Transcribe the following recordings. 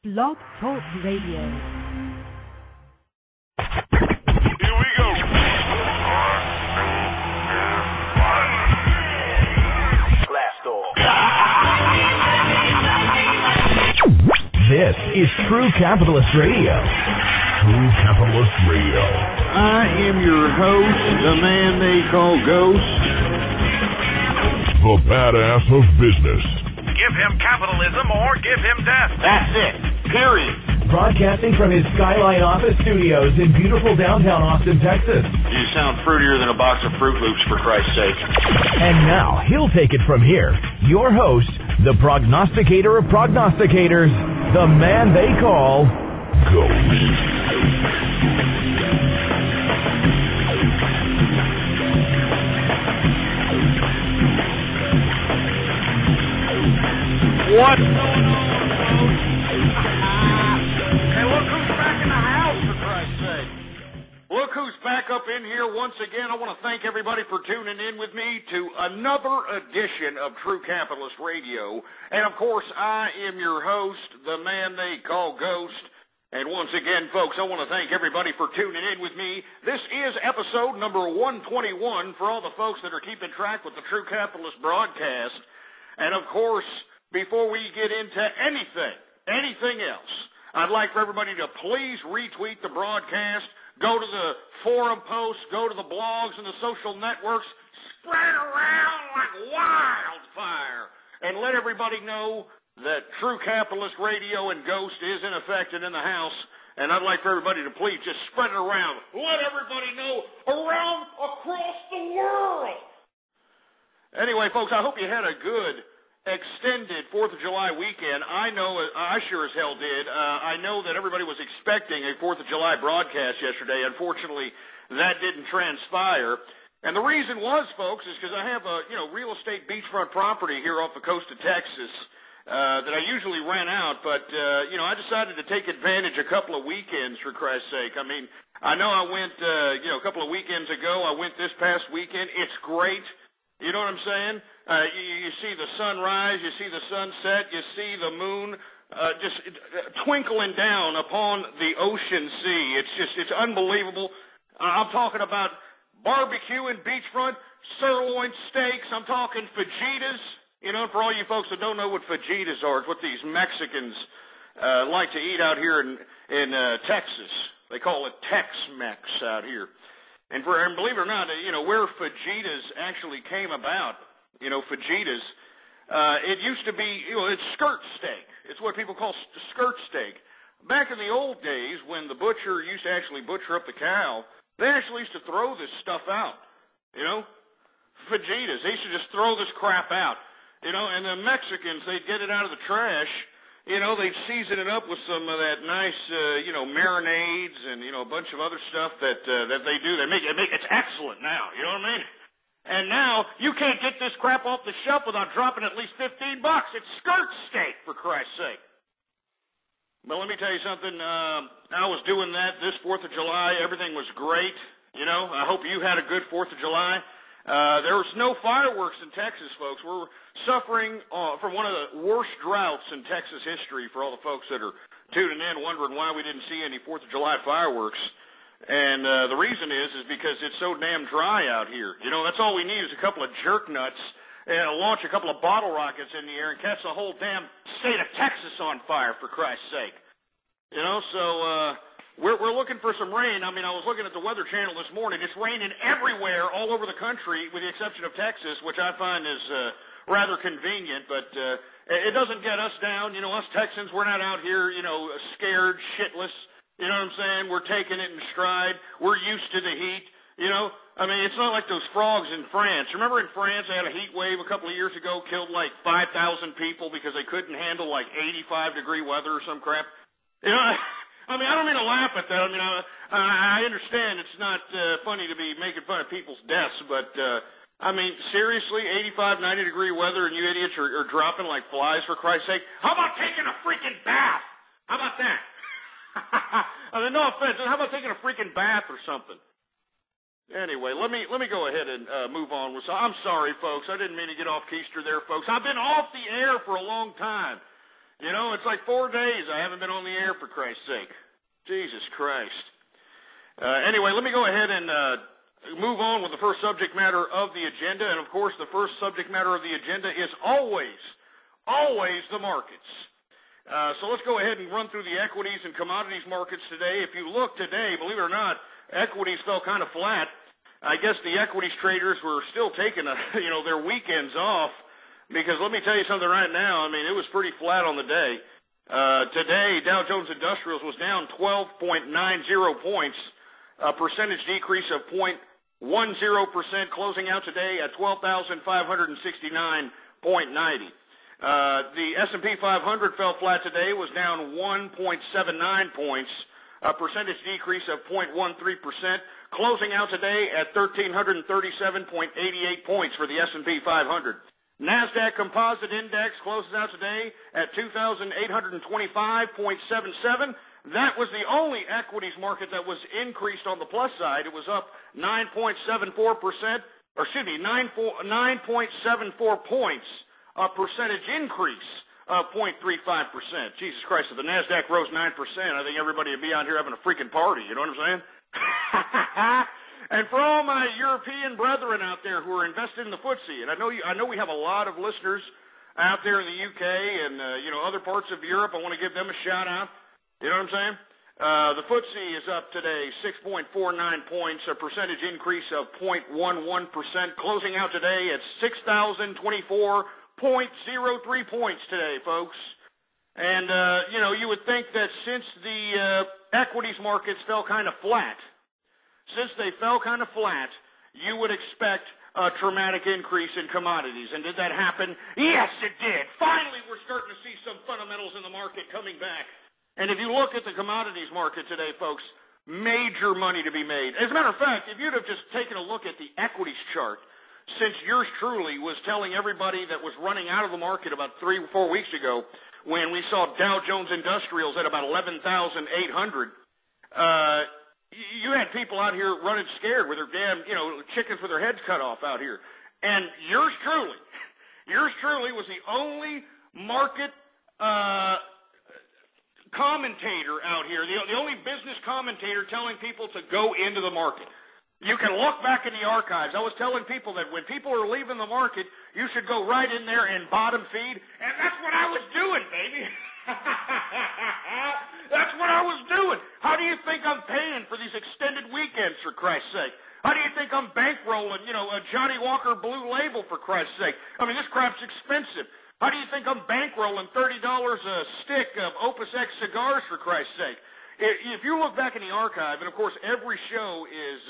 Blog Talk Radio. Here we go. Blast off. This is True Capitalist Radio. True Capitalist Radio. I am your host, the man they call Ghost. The badass of business. Give him capitalism or give him death. That's it. Period. Broadcasting from his Skyline office studios in beautiful downtown Austin, Texas. You sound fruitier than a box of Fruit Loops, for Christ's sake. And now, he'll take it from here. Your host, the prognosticator of prognosticators, the man they call Ghost. What's going on, folks? Hey, look who's back in the house, for Christ's sake. Look who's back up in here once again. I want to thank everybody for tuning in with me to another edition of True Capitalist Radio. And, of course, I am your host, the man they call Ghost. And once again, folks, I want to thank everybody for tuning in with me. This is episode number 121 for all the folks that are keeping track with the True Capitalist broadcast. And, of course, before we get into anything else, I'd like for everybody to please retweet the broadcast, go to the forum posts, go to the blogs and the social networks, spread it around like wildfire, and let everybody know that True Capitalist Radio and Ghost is in effect and in the house. And I'd like for everybody to please just spread it around. Let everybody know around across the world. Anyway, folks, I hope you had a good extended 4th of July weekend. I know, I sure as hell did. I know that everybody was expecting a 4th of July broadcast yesterday. Unfortunately, that didn't transpire. And the reason was, folks, is because I have a real estate beachfront property here off the coast of Texas that I usually rent out. But I decided to take advantage a couple of weekends, for Christ's sake. I mean, I know I went a couple of weekends ago. I went this past weekend. It's great. You know what I'm saying? You see the sunrise, you see the sunset, you see the moon just twinkling down upon the ocean sea. It's unbelievable. I'm talking about barbecue and beachfront, sirloin steaks. I'm talking fajitas. For all you folks that don't know what fajitas are, it's what these Mexicans like to eat out here in Texas. They call it Tex-Mex out here. And believe it or not, where fajitas actually came about, fajitas, it used to be, it's skirt steak. It's what people call skirt steak. Back in the old days, when the butcher used to actually butcher up the cow, they actually used to throw this stuff out, fajitas. They used to just throw this crap out, and the Mexicans, they'd get it out of the trash. They'd season it up with some of that nice, marinades and, a bunch of other stuff that they do. It's excellent now, you know what I mean? And now, you can't get this crap off the shelf without dropping at least $15. It's skirt steak, for Christ's sake. But let me tell you something, I was doing that this 4th of July. Everything was great, I hope you had a good 4th of July. There was no fireworks in Texas, folks. We're suffering from one of the worst droughts in Texas history for all the folks that are tuning in wondering why we didn't see any 4th of July fireworks. And the reason is because it's so damn dry out here. That's all we need is a couple of jerk nuts and launch a couple of bottle rockets in the air and catch the whole damn state of Texas on fire, for Christ's sake. We're looking for some rain. I mean, I was looking at the Weather Channel this morning. It's raining everywhere all over the country with the exception of Texas, which I find is rather convenient, but it doesn't get us down. Us Texans, we're not out here, scared, shitless. You know what I'm saying? We're taking it in stride. We're used to the heat. It's not like those frogs in France. Remember in France, they had a heat wave a couple of years ago, killed like 5,000 people because they couldn't handle like 85-degree weather or some crap? I don't mean to laugh at that. I understand it's not funny to be making fun of people's deaths, but, seriously, 85, 90-degree weather and you idiots are dropping like flies, for Christ's sake? How about taking a freaking bath? How about that? No offense. How about taking a freaking bath or something? Anyway, let me go ahead and move on. I'm sorry, folks. I didn't mean to get off keister there, folks. I've been off the air for a long time. You know, it's like 4 days I haven't been on the air, for Christ's sake. Jesus Christ. Anyway, let me go ahead and move on with the first subject matter of the agenda. And, of course, the first subject matter of the agenda is always the markets. So let's go ahead and run through the equities and commodities markets today. If you look today, believe it or not, equities fell kind of flat. I guess the equities traders were still taking their weekends off, because let me tell you something right now. I mean, it was pretty flat on the day. Today, Dow Jones Industrials was down 12.90 points, a percentage decrease of 0.10%, closing out today at 12,569.90. The S&P 500 fell flat today, was down 1.79 points, a percentage decrease of 0.13%, closing out today at 1,337.88 points for the S&P 500. NASDAQ Composite Index closes out today at 2,825.77. That was the only equities market that was increased on the plus side. It was up 9.74%, or excuse me, 9.74 points, a percentage increase of 0.35%. Jesus Christ, if the NASDAQ rose 9%, I think everybody would be out here having a freaking party. You know what I'm saying? And for all my European brethren out there who are invested in the FTSE, and I know we have a lot of listeners out there in the UK and other parts of Europe. I want to give them a shout out. You know what I'm saying? The FTSE is up today 6.49 points, a percentage increase of 0.11%, closing out today at 6,024.03 points today, folks. And you would think that since the equities markets fell kind of flat, you would expect a dramatic increase in commodities. And did that happen? Yes, it did. Finally, we're starting to see some fundamentals in the market coming back. And if you look at the commodities market today, folks, major money to be made. As a matter of fact, if you'd have just taken a look at the equities chart, since yours truly was telling everybody that was running out of the market about 3 or 4 weeks ago, when we saw Dow Jones Industrials at about 11,800, you had people out here running scared with their damn, chickens with their heads cut off out here. And yours truly was the only market commentator out here, the only business commentator telling people to go into the market. You can look back in the archives. I was telling people that when people are leaving the market, you should go right in there and bottom feed, and that's what I was doing, baby. That's what I was doing. How do you think I'm paying for these extended weekends, for Christ's sake? How do you think I'm bankrolling, a Johnny Walker Blue Label, for Christ's sake? I mean, this crap's expensive. How do you think I'm bankrolling $30 a stick of Opus X cigars, for Christ's sake? If you look back in the archive, and of course every show is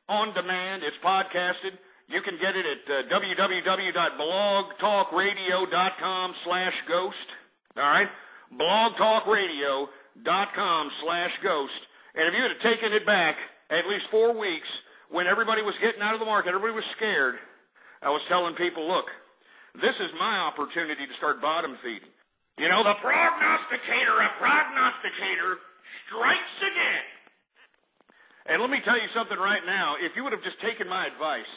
on demand, it's podcasted. You can get it at www.blogtalkradio.com/ghost. All right? blogtalkradio.com/ghost. And if you had taken it back at least 4 weeks, when everybody was getting out of the market, everybody was scared, I was telling people, look, this is my opportunity to start bottom feeding. The prognosticator strikes again. And let me tell you something right now. If you would have just taken my advice,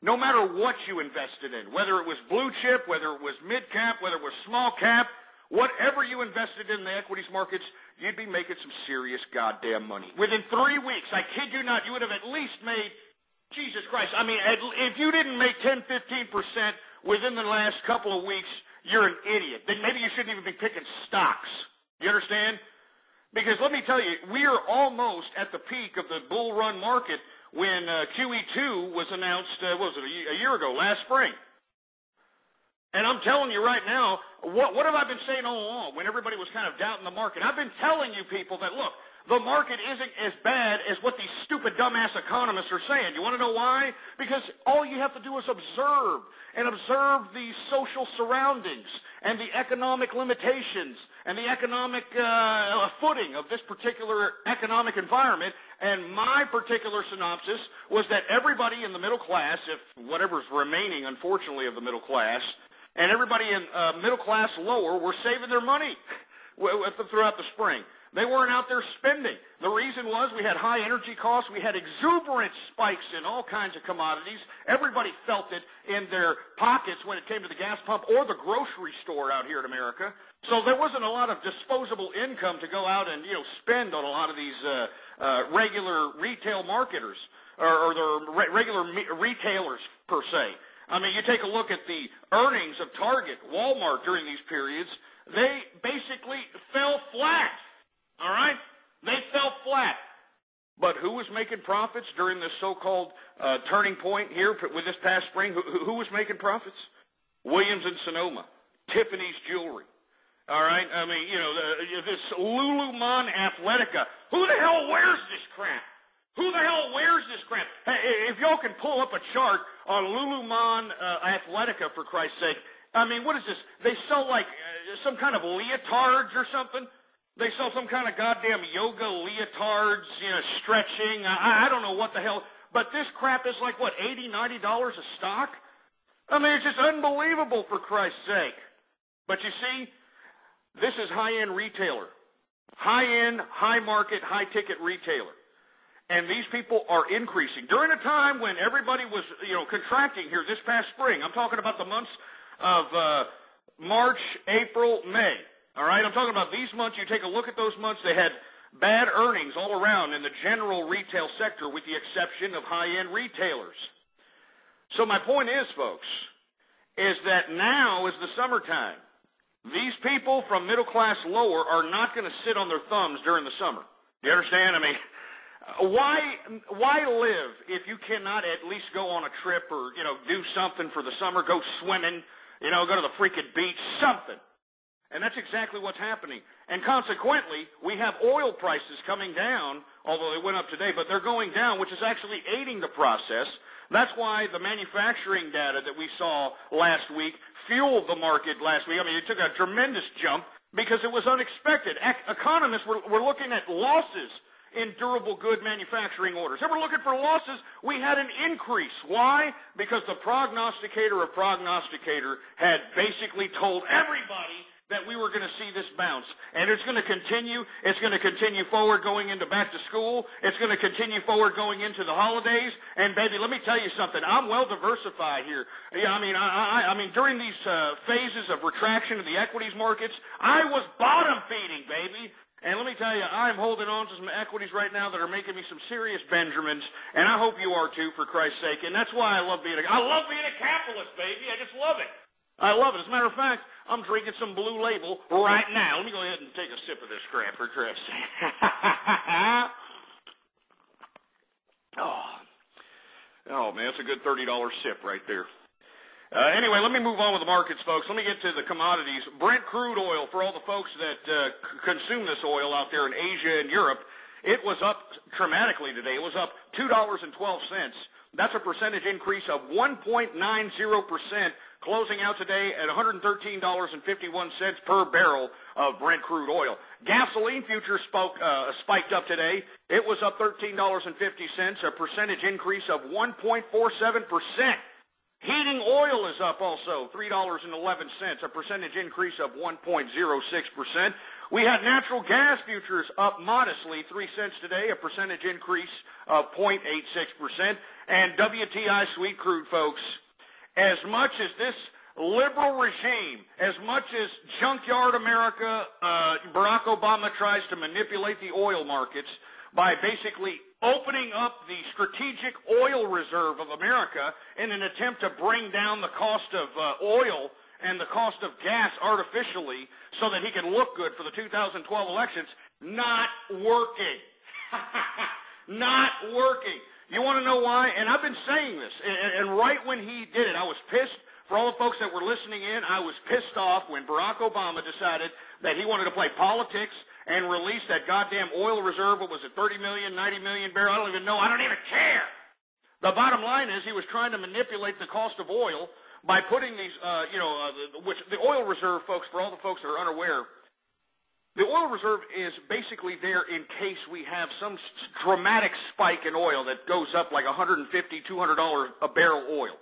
no matter what you invested in, whether it was blue chip, whether it was mid cap, whether it was small cap, whatever you invested in the equities markets, you'd be making some serious goddamn money. Within 3 weeks, I kid you not, you would have at least made, Jesus Christ, I mean, if you didn't make 10, 15% within the last couple of weeks, you're an idiot. Then maybe you shouldn't even be picking stocks. You understand? Because let me tell you, we are almost at the peak of the bull run market when QE2 was announced, a year ago, last spring. And I'm telling you right now, what have I been saying all along when everybody was kind of doubting the market? I've been telling you people that, look, the market isn't as bad as what these stupid dumbass economists are saying. You want to know why? Because all you have to do is observe the social surroundings and the economic limitations and the economic footing of this particular economic environment. And my particular synopsis was that everybody in the middle class, if whatever's remaining, unfortunately, of the middle class, and everybody in middle class lower were saving their money. throughout the spring. They weren't out there spending. The reason was we had high energy costs. We had exuberant spikes in all kinds of commodities. Everybody felt it in their pockets when it came to the gas pump or the grocery store out here in America. So there wasn't a lot of disposable income to go out and, spend on a lot of these regular retail marketers or the regular retailers per se. I mean, you take a look at the earnings of Target, Walmart during these periods, they basically fell flat. All right? They fell flat. But who was making profits during this so-called turning point here with this past spring? Who was making profits? Williams & Sonoma, Tiffany's Jewelry. All right? I mean, this Lululemon Athletica. Who the hell wears this crap? Who the hell wears this crap? Hey, if y'all can pull up a chart on Lululemon Athletica, for Christ's sake, I mean, what is this? They sell like some kind of leotards or something? They sell some kind of goddamn yoga leotards, stretching. I don't know what the hell. But this crap is like, what, $80, $90 a stock? I mean, it's just unbelievable, for Christ's sake. But you see, this is high-end retailer. High-end, high-market, high-ticket retailer. And these people are increasing. During a time when everybody was, contracting here this past spring, I'm talking about the months of March, April, May. All right, I'm talking about these months. You take a look at those months, they had bad earnings all around in the general retail sector with the exception of high-end retailers. So my point is, folks, is that now is the summertime. These people from middle class lower are not going to sit on their thumbs during the summer. Do you understand? I mean, why live if you cannot at least go on a trip or, do something for the summer, go swimming, go to the freaking beach, something. And that's exactly what's happening. And consequently, we have oil prices coming down, although they went up today, but they're going down, which is actually aiding the process. That's why the manufacturing data that we saw last week fueled the market last week. I mean, it took a tremendous jump because it was unexpected. Economists were looking at losses in durable good manufacturing orders. They were looking for losses. We had an increase. Why? Because the prognosticator of prognosticator had basically told everybody that we were going to see this bounce. And it's going to continue. It's going to continue forward going into back to school. It's going to continue forward going into the holidays. And, baby, let me tell you something. I'm well diversified here. Yeah, I mean, during these phases of retraction of the equities markets, I was bottom feeding, baby. And let me tell you, I'm holding on to some equities right now that are making me some serious Benjamins, and I hope you are too, for Christ's sake. And that's why I love being a capitalist, baby. I just love it. I love it. As a matter of fact, I'm drinking some Blue Label right now. Let me go ahead and take a sip of this crap, for Christ's sake. Oh, man, it's a good $30 sip right there. Anyway, let me move on with the markets, folks. Let me get to the commodities. Brent crude oil, for all the folks that consume this oil out there in Asia and Europe, it was up dramatically today. It was up $2.12. That's a percentage increase of 1.90%, closing out today at $113.51 per barrel of Brent crude oil. Gasoline futures spiked up today. It was up $13.50, a percentage increase of 1.47%. Heating oil is up also, $3.11, a percentage increase of 1.06%. We had natural gas futures up modestly, 3 cents today, a percentage increase of 0.86%. And WTI sweet crude, folks, as much as this liberal regime, as much as junkyard America, Barack Obama tries to manipulate the oil markets by basically opening up the strategic oil reserve of America in an attempt to bring down the cost of oil and the cost of gas artificially so that he can look good for the 2012 elections, not working. Not working. You want to know why? And I've been saying this, and right when he did it, I was pissed. For all the folks that were listening in, I was pissed off when Barack Obama decided that he wanted to play politics and release that goddamn oil reserve. What was it, 30 million, 90 million barrels? I don't even know. I don't even care. The bottom line is he was trying to manipulate the cost of oil by putting these, which the oil reserve, folks, for all the folks that are unaware, the oil reserve is basically there in case we have some dramatic spike in oil that goes up like $150, $200 a barrel oil.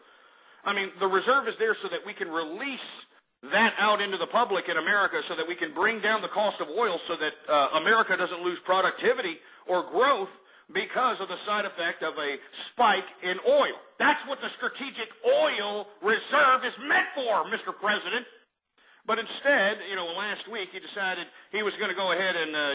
I mean, the reserve is there so that we can release that out into the public in America so that we can bring down the cost of oil so that America doesn't lose productivity or growth because of the side effect of a spike in oil. That's what the strategic oil reserve is meant for, Mr. President. But instead, last week he decided he was going to go ahead and